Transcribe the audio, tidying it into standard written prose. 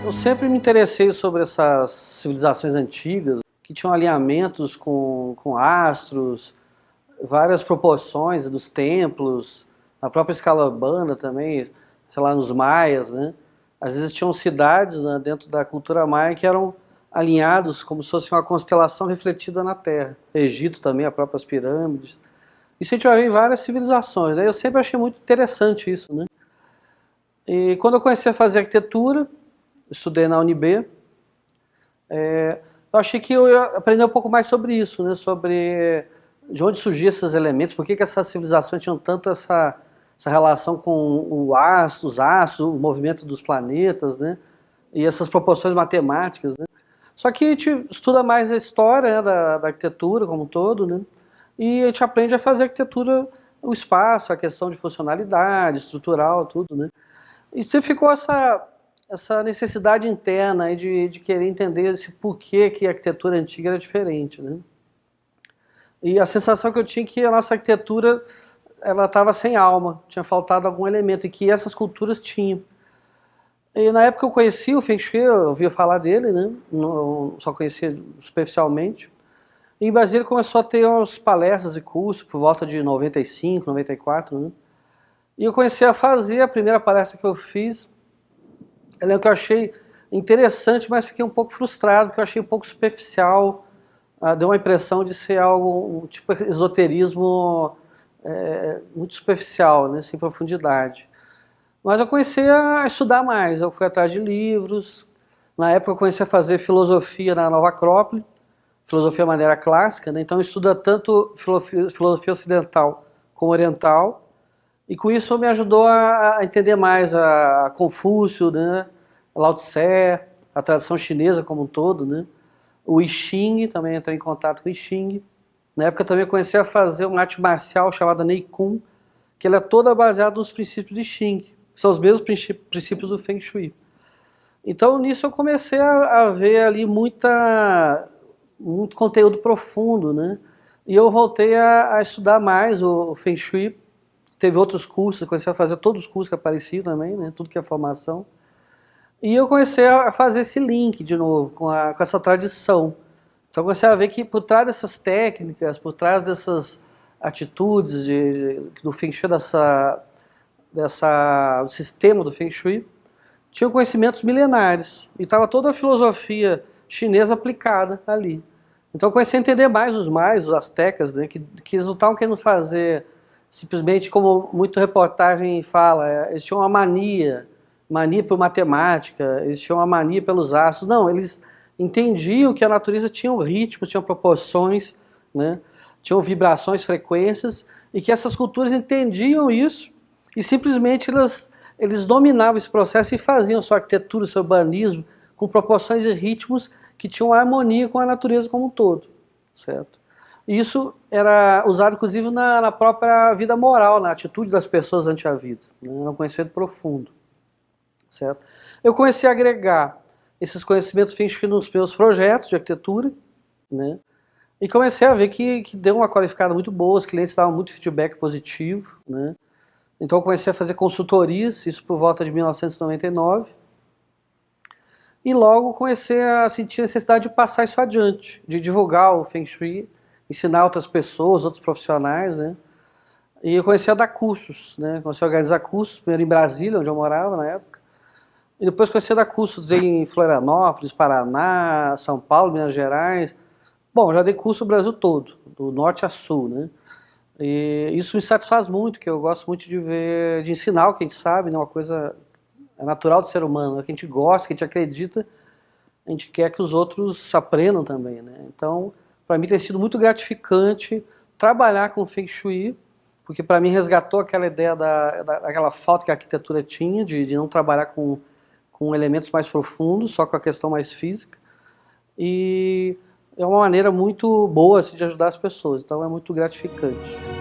Eu sempre me interessei sobre essas civilizações antigas, que tinham alinhamentos com astros, várias proporções dos templos, na própria escala urbana também, sei lá, nos maias, né? Às vezes tinham cidades, né, dentro da cultura maia que eram alinhados como se fosse uma constelação refletida na Terra. Egito também, as próprias pirâmides. Isso a gente vai ver em várias civilizações, né? Eu sempre achei muito interessante isso, né? E quando eu comecei a fazer arquitetura, estudei na UNB, eu achei que eu ia aprender um pouco mais sobre isso, né? Sobre de onde surgiam esses elementos, por que essas civilizações tinham tanto essa relação com os astros, o movimento dos planetas, né? E essas proporções matemáticas, né? Só que a gente estuda mais a história, né, da arquitetura como um todo, né? E a gente aprende a fazer arquitetura, o espaço, a questão de funcionalidade, estrutural, tudo, né? E sempre ficou essa necessidade interna aí de querer entender esse porquê que a arquitetura antiga era diferente, né? E a sensação que eu tinha é que a nossa arquitetura ela estava sem alma, tinha faltado algum elemento, e que essas culturas tinham. E na época eu conheci o Feng Shui, eu ouvia falar dele, né? Não, só conhecia superficialmente. E em Brasília começou a ter umas palestras e cursos por volta de 95, 94, né? E eu comecei a fazer, a primeira palestra que eu fiz, eu lembro que eu achei interessante, mas fiquei um pouco frustrado, porque eu achei um pouco superficial, deu uma impressão de ser algo, um tipo de esoterismo muito superficial, né, sem profundidade. Mas eu comecei a estudar mais, eu fui atrás de livros, na época eu comecei a fazer filosofia na Nova Acrópole, filosofia de maneira clássica, né, então estuda tanto filosofia ocidental como oriental, e com isso me ajudou a entender mais a Confúcio, né, Lao Tse, a tradição chinesa como um todo, né, o I Ching, também entrei em contato com o I Ching. Na época também comecei a fazer uma arte marcial chamada Nei Kung, que ela é toda baseada nos princípios de Xing, que são os mesmos princípios do Feng Shui. Então nisso eu comecei a ver ali muito conteúdo profundo, né? E eu voltei a estudar mais o Feng Shui. Teve outros cursos, comecei a fazer todos os cursos que apareciam também, né? Tudo que é formação. E eu comecei a fazer esse link de novo com essa tradição. Então eu comecei a ver que por trás dessas técnicas, por trás dessas atitudes do Feng Shui, do sistema do Feng Shui, tinham conhecimentos milenares. E estava toda a filosofia chinesa aplicada ali. Então eu comecei a entender mais os mais, os astecas, né, que eles não estavam querendo fazer simplesmente como muito reportagem fala, eles tinham uma mania por matemática, eles tinham uma mania pelos astros. Não, eles entendiam que a natureza tinha um ritmo, tinha proporções, né, tinham vibrações, frequências, e que essas culturas entendiam isso e simplesmente eles dominavam esse processo e faziam sua arquitetura, seu urbanismo com proporções e ritmos que tinham harmonia com a natureza como um todo, certo? E isso era usado inclusive na própria vida moral, na atitude das pessoas ante a vida, né? Um conhecimento profundo, certo? Eu comecei a agregar esses conhecimentos Feng Shui nos meus projetos de arquitetura, né? E comecei a ver que deu uma qualificada muito boa, os clientes davam muito feedback positivo, né? Então eu comecei a fazer consultorias, isso por volta de 1999, e logo comecei a sentir a necessidade de passar isso adiante, de divulgar o Feng Shui, ensinar outras pessoas, outros profissionais, né? E eu comecei a dar cursos, né? Comecei a organizar cursos, primeiro em Brasília, onde eu morava na época, e depois comecei a dar cursos em Florianópolis, Paraná, São Paulo, Minas Gerais. Bom, já dei curso no Brasil todo, do norte a sul, né? E isso me satisfaz muito, porque eu gosto muito de ver, de ensinar o que a gente sabe, né? Uma coisa natural do ser humano, né? Que a gente gosta, que a gente acredita, a gente quer que os outros aprendam também, né? Então, para mim tem sido muito gratificante trabalhar com Feng Shui, porque para mim resgatou aquela ideia daquela falta que a arquitetura tinha, de não trabalhar com elementos mais profundos, só com a questão mais física. E é uma maneira muito boa assim, de ajudar as pessoas, então é muito gratificante.